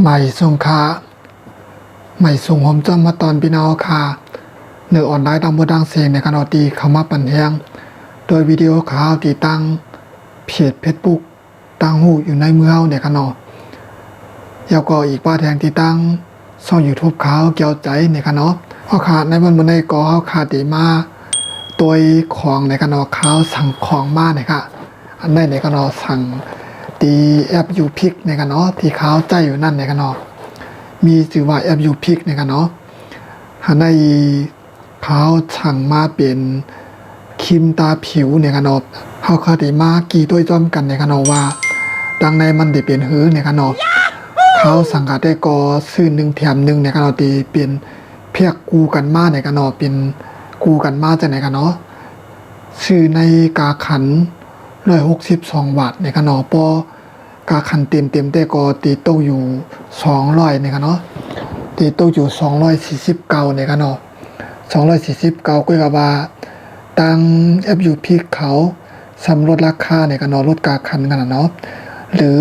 ใหม่ส่งคาใหม่ส่งหอมจำมาตอนพี่น้องค่ะเนื้อออนไลน์ดังบดังเสียงในขณะตีเข้ามาปั่นแห้งโดยวิดีโอข่าวตีตั้งเพจเฟซบุ๊กตั้งหูอยู่ในมือเฮาในขณะแล้วก็อีกป้าแทงที่ตั้งช่อง YouTube ข่าวเกี่ยวใจในขณะเฮาขาดในวันมื้อนี้ก็เฮาขาดตีมาตัวของในขณะข่าวสั่งของมาเนี่ยค่ะอันในขณะสั่งตีแอปยูพิกในขณะที่ข่าวใจอยู่นั่นในขณะมีชื่อว่าแอปยูพิกในขณะหันในเขาสั่งมาเป็นครีมตาผิวในขณะเฮาเคยได้มากี่ตัวจอมกันในขณะว่าดังในมันได้เป็นหือในขณะเขาสังกัดได้ก็ซื้อ1แถม1ในขณะที่เป็นเพียกกูกันมาในขณะเป็นกูกันมาจากในขณะซื้อในกาขัน162 บาทในขณะปอกาขันเต็มได้ก็ตีโตอยู่200ในขณะตีโตอยู่249ในขณะ249ก็กับว่าตัง FUP เขาสำรวจราคาในขณะลดกาขันกันเนาะหรือ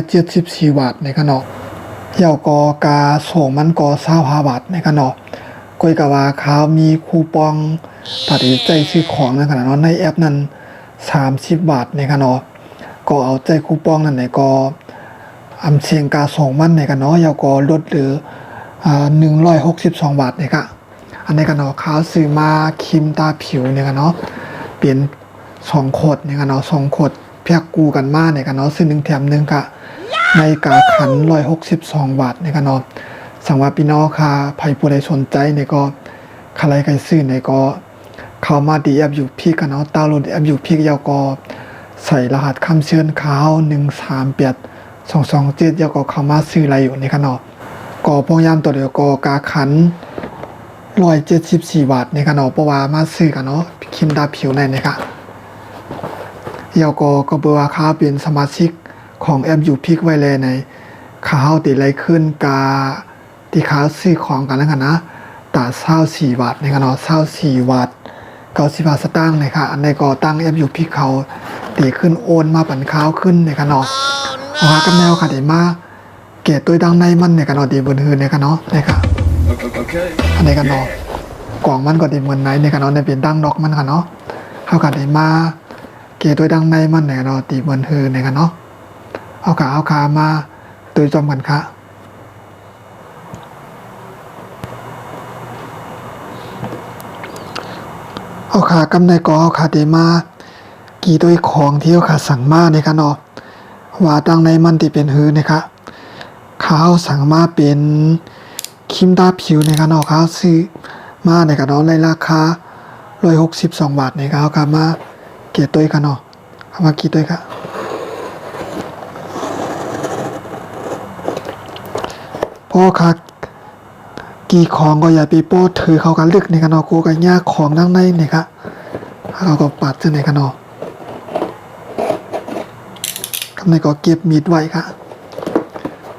174 บาทในขณะเยาวกอกาส่งมันก็25 บาทในขณะก็กับว่าเขามีคูปองตัดใจซื้อของในขณะในแอปนั้น30 บาทในขณะก็เอาใจคูปองนั่นไหนก็อำเสียงกาส่งมันในขณะเยาวก็ลดเหลือ162 บาทในค่ะอันในกันเนาะเขาซื้อมาครีมตาผิวเนี่ยกันเนาะเปลี่ยน2 ขวดเนี่ยกันเนาะ2 ขวดเพียกกูกันมาเนี่ยกันเนาะซื้อ1แถม1ค่ะในกาขัน162 บาทเนี่ยกันเนาะสั่งว่าพี่น้องค่ะใครผู้ใดสนใจเนี่ยก็ใครใครซื้อเนี่ยก็เข้ามาดีแอปอยู่พี่กันเนาะดาวน์โหลดแอปอยู่พี่ยาวก็ใส่รหัสคำเชิญเขา1382227ยาวก็เข้ามาซื้ออะไรอยู่ในกันเนาะก็พยายามตัวเดียวก็กาขัน174 บาทในขณะเพราะว่ามาซื้อกันเนาะครีมตาผิวในนะคะเยาก็เบอร์ว่าเขาเป็นสมาชิกของแอปอยู่พิกไว้เลยในเขาติดไรขึ้นกาที่เขาซื้อของกันแล้วกันนะตา24 บาทในขณะ24 บาท90 สตางค์เลยค่ะอันในก็ตั้งแอปอยู่พิกเขาตีขึ้นโอนมาปั่นข้าวขึ้นในขณะเอาหากับแนวค่ะดีมากเกตตัวดังในมันในขณะดีบนหืนในขณะนะคะอันนี้กันเนาะกล่องมันก็ดีเหมือนไหนในกันเนาะในเป็นดังดอกมันกันเนาะเอากันได้มาเกยตัวดังในมันในเนาะตีเหมือนฮือในกันเนาะเอาขามาตัวจอมกันค่ะเอาขากำในก็เอาขาได้มากี่ตัวของที่เอาขาสั่งมาในกันเนาะว่าดังในมันที่เป็นฮือนะคะเขาสั่งมาเป็นครีมตาผิวในกันเนาะเขาซื้อมาในกันเนาะในราคา162 บาทในเขาค่ะมาเกียรตัวกันเนาะเอามากี่ตัวค่ะพอค่ะกี่ของก็อย่าไปโป้ถือเขากันลึกในกันเนาะกูกันยากของนั่งในเนี่ยค่ะเขาก็ปัดจะในกันเนาะกำในก็เก็บมีดไว้ค่ะ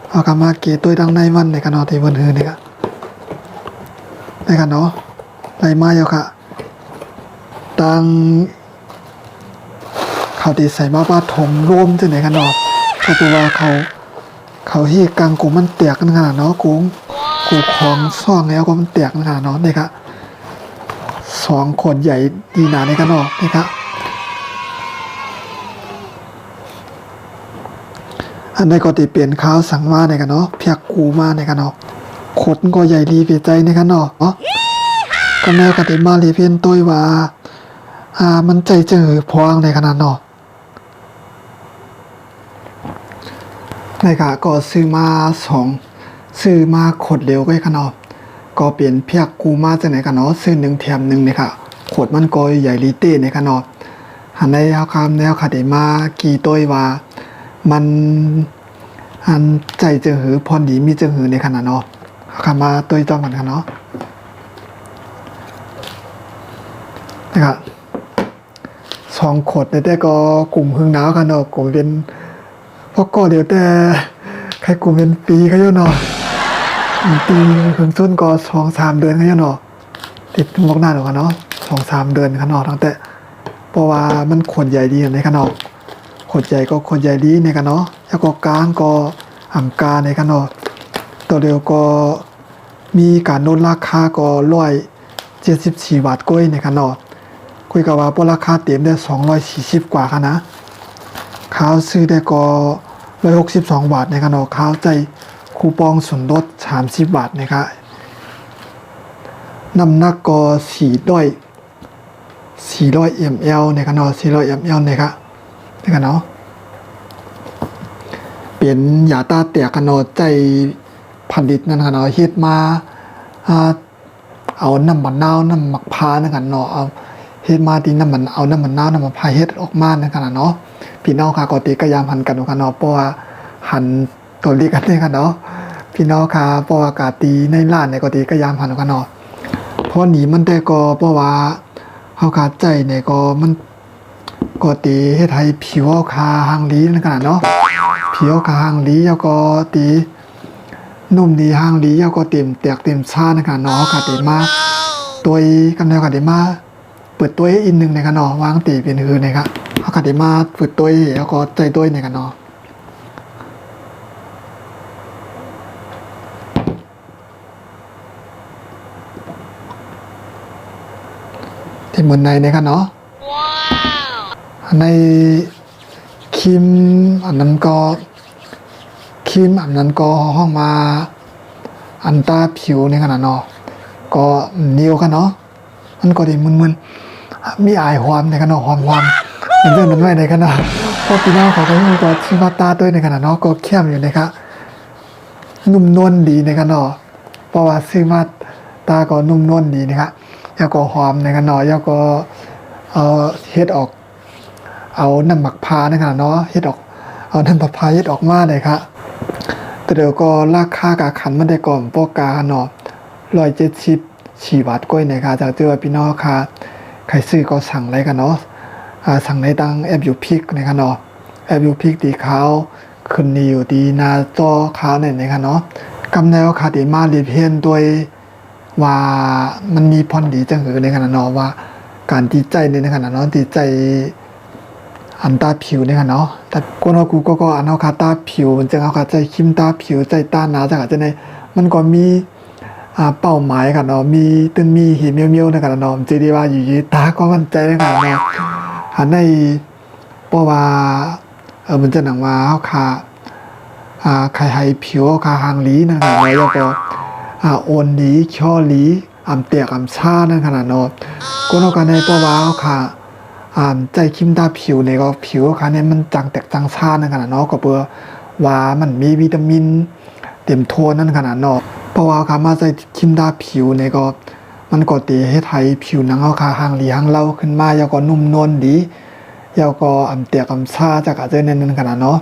เอากลับมาเกียรตัวดังในมันในกันเนาะที่บนหือเนี่ยค่ะในกันเนาะในมาอยู่ค่ะตังเขาตีใส่มาบ้าถมร่วมจะไหนกันเนาะก็ตัวว่าเขาที่กลางกูมันเตียกกันขนาดเนาะกูของซ่องแล้วก็มันเตียกกันขนาดเนาะนี่ค่ะ2 คนใหญ่ดีหนาในกันเนาะนี่ค่ะอันนี้ก็ตีเปลี่ยนข้าวสั่งมาในกันเนาะเพียกกูมาในกันเนาะขดก็ใหญ่รีเปใจในกันเนาะก็แนวกติมารีเพียนตัวว่ามันใจเจอพวงในขนาดเนาะในค่ะก็ซื้อมาขดเร็วก็ขนาดก็เปลี่ยนเพียกกูมาจากไหนกันเนาะซื้อ1แถม1เนี่ยค่ะขดมันก็ใหญ่รีเต้ในขนาดหันในเอาคำแนวคติมากี่ตัวว่ามันใจเจอหือพรดีมีเจอหือในขนาดเนาะคำมาตัวต้องกันกันเนาะนะครับ2 ขดแต่ก็กลุ่มหึงหนาวกันเนาะกลุ่มเป็นพวกก็เดี๋ยวแต่ใครกลุ่มเป็นปีก็เยอะเนาะปีหึงส้นก็2-3 เดือนก็เยอะเนาะติดมกหน้าหนูกันเนาะ2-3 เดือนกันเนาะตั้งแต่เพราะว่ามันขนใหญ่ดีในกันเนาะขนใหญ่ก็ขนใหญ่ดีในกันเนาะแล้วก็กลางก็ อัมกาในกันเนาะตัวเดียวก็มีการลดราคาก็174 บาทก้อยในกันเนาะคุยกับว่าพวกราคาเต็มได้240กว่าค่ะนะข้าวซื้อได้ก็162 บาทในกันเนาะข้าวใจคูปองส่วนลด30 บาทนะครับน้ำหนักก็400 ml ในกันเนาะ400 ml นะครับในกันเนาะเป็นยาตาเตียกันเนาะใจผลิตนั่นกันเนาะเฮ็ดมาเอาน้ำมะนาวน้ำมะพร้าวนั่นกันเนาะเอาเฮ็ดมาที่น้ำมันเอาน้ำมะนาวน้ำมะพร้าวเฮ็ดออกมานั่นกันเนาะพี่น้องค่ะก็ติก็ยามหันกันกันเนาะเพราะว่าหันตัวเล็กกันนี่กันเนาะพี่น้องค่ะเพราะว่ากาตีในร้านเนี่ยก็ติก็ยามหันกันเนาะเพราะหนีมันแต่ก็เพราะว่าเฮาขาดใจเนี่ยก็มันก็ตีเฮ็ดให้ผิวคาหางลีนั่นกันเนาะผิวคาหางลีแล้วก็ตีนุ่มดีหางลีแล้วก็เต็มแตกเต็มชานั่นกันเนาะค่ะเต็มมาตัวกันแล้วค่ะเต็มมาเปิดตัวอีกนึงในกันเนาะวางตีเป็นคือนะครับเฮาค่ะเต็มมาเปิดตัวแล้วก็ใจตัวในกันเนาะที่เหมือนในกันเนาะในครีมอันนั้นก็ห้องมาอันตาผิวในขนาดเนาะก็นิ้วกันเนาะมันก็ได้มึนๆมีอายหอมในขนาดหอมมันเรื่องนั้นไว้ในขนาดพอพี่น้องเขาก็ชิมตาด้วยในขนาดเนาะก็เข้มอยู่นะครับนุ่มนวลดีในขนาดเพราะว่าซื้อมาตาก็นุ่มนวลดีนะครับแล้วก็หอมในขนาดแล้วก็เฮ็ดออกเอาน้ำหมักพานะครับเนาะเฮ็ดออกเอาน้ำผักพาเฮ็ดออกมาเลยครับแต่เดี๋ยวก็ราคากาขันมันได้ก่อนปอกาเนาะ174 บาทก้อยนะครับจากเจอพี่น้องค่ะใครซื้อก็สั่งอะไรกันเนาะสั่งในตังแอปยูพิกนะครับเนาะแอปยูพิกตีขาวขึ้นนี่อยู่ดีหน้าจอขาวเนี่ยนะครับเนาะกำแนวค่ะที่มารีเพนด้วยว่ามันมีพรดีจังหือในขณะเนาะว่าการดีใจในขณะเนาะดีใจอันตาผิวเนี่ยค่ะเนาะแต่คนเรากูก็อันเอาคาตาผิวมันจะเอาคาใจคิมตาผิวใจตาหนาจากอาจจะในมันก็มีเป้าหมายกันเนาะมีตึนมีหิเมียวๆในกันเนาะจะได้ว่าอยู่ยีตาก็มั่นใจในกันเนาะอันในเพราะว่ามันจะหนังว่าเอาคาใครให้ผิวเอาคาหางลีนั่นค่ะแล้วก็โอนลีช่อลีอำเตียกอำชานั่นขนาดเนาะคนเอากันในเพราะว่าเอาคาใจคิมตาผิวเนี่ยก็ผิวค่ะเนี่ยมันจังแตกจังชานั่นขนาดเนาะก็เพื่อว่ามันมีวิตามินเต็มโทนนั่นขนาดเนาะเพราะว่าค่ะมาใจคิมตาผิวเนี่ยก็มันก็ตีให้ไทยผิวหนังเอาค่ะหางหลีหางเล่าขึ้นมาแล้วก็นุ่มนวลดีแล้วก็อำเตียกอำชาจากอาจจะนั่นขนาดเนาะ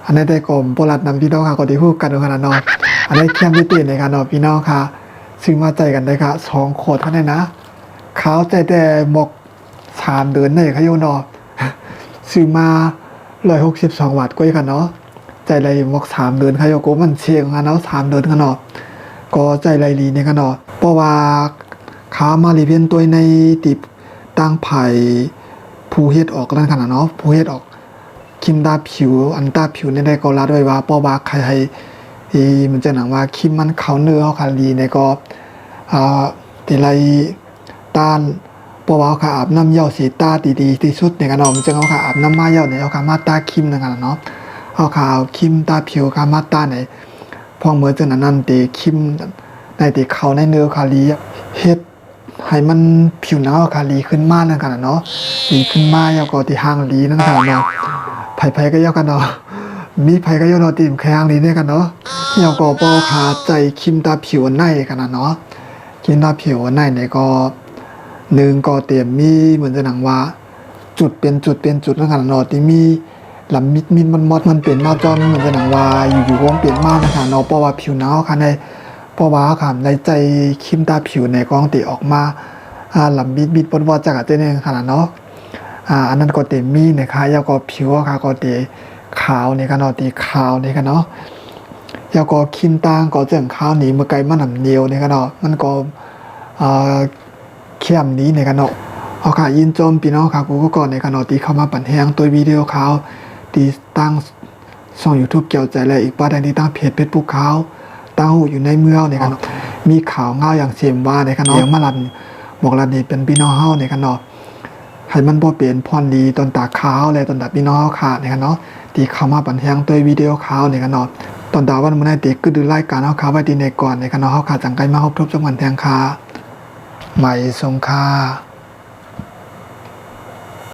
อันนี้ได้กลมโบราณนำพี่น้องค่ะก็ได้พูดกันขนาดเนาะอันนี้เข้มวิตามินในการเนาะพี่น้องค่ะซึ่งมาใจกันได้ค่ะ2 ขวดเท่านั้นนะขาวใจแต่หมก3 เดือนในขยนอซื้อมา162 บาทก้อยกันเนาะใจไรมอก3 เดือนขยโกมันเชียงกันเนาะ3 เดือนกันเนาะก็ใจไรลีในกันเนาะเพราะว่าขามารีเพียนตัวในติบตั้งไผ่ผู้เฮ็ดออกนั่นขนาดเนาะผู้เฮ็ดออกคิมตาผิวอันตาผิวในได้ก็ลาด้วยว่าเพราะว่าใครให้มันจะหนังว่าคิมมันเขาเนื้อเขาคาลีในก็ติไรต้านเพราะว่าเขาอาบน้ำเย่าสีตาดีๆที่สุดในกันเนาะมันจะเอาเขาอาบน้ำมาเย่าเนี่ยเอาเขามาตาคิมในกันเนาะเอาเขาคิมตาผิวเขามาตาไหนพอเหมือนจะนั่นตีคิมในตีเขาในเนื้อคาลีเฮ็ดให้มันผิวหนังคาลีขึ้นมาในกันเนาะดีขึ้นมาแล้วก็ตีหางลีนั่นกันเนาะไผ่ก็เย่ากันเนาะมีไผ่ก็เย่าเนาะตีมแข้งลีเนี่ยกันเนาะแล้วก็ปอขาใจคิมตาผิวในกันเนาะคิมตาผิวในเนี่ยก็1ก็เตรียมมีเหมือนจะหนังว่าจุดเป็นจุดแล้วกันเนาะที่มีลำมิดมดมันเปลี่ยนมาจนเหมือนจะหนังว่าอยู่ๆวงเปลี่ยนมากนะคะเนาะเพราะว่าผิวหนังค่ะในเพราะว่าค่ะในใจคิมตาผิวในกองติออกมาลำมิดบนวอจากอาจจะเนี่ยขนาดเนาะอันนั้นก็เตรียมมีนะคะแล้วก็ผิวค่ะก็เตรียมขาวในกันเนาะตีขาวในกันเนาะแล้วก็คิมตางก็เจิ่งขาวหนีเมื่อไกลมันหนำเนียวในกันเนาะมันก็เข้มนี้ในกันเนาะเอาค่ะยินจมพี่น้องค่ะกูก็ก่อนในกันเนาะตีเข้ามาปั่นแห้งตัววิดีโอเขาตีตั้ง ช่อง YouTube เกี่ยวใจและอีกป้าแดงที่ตั้งเพจFacebook เขาตั้งหูอยู่ในเมืองเนี่ยครับมีข่าวเงาอย่างเสียมว่าเนี่ยครับเนาะอย่างมาลันบอกลันนี่เป็นพี่น้องเฮาเนี่ยครับเนาะให้มันบ่เปลี่ยนพรดีตนตาขาวและตนตาพี่น้องเฮาขาดเนี่ยครับเนาะที่เข้ามาบันเทิงด้วยวิดีโอข่าวเนี่ยครับเนาะตอนดาวันมื้อนี้ติก็ดูรายการเฮาข่าวไว้ดีในก่อนเนี่ยครับเนาะเฮาขาดจังไกลมาพบทบจังหวัดแทงคาใหม่สงคา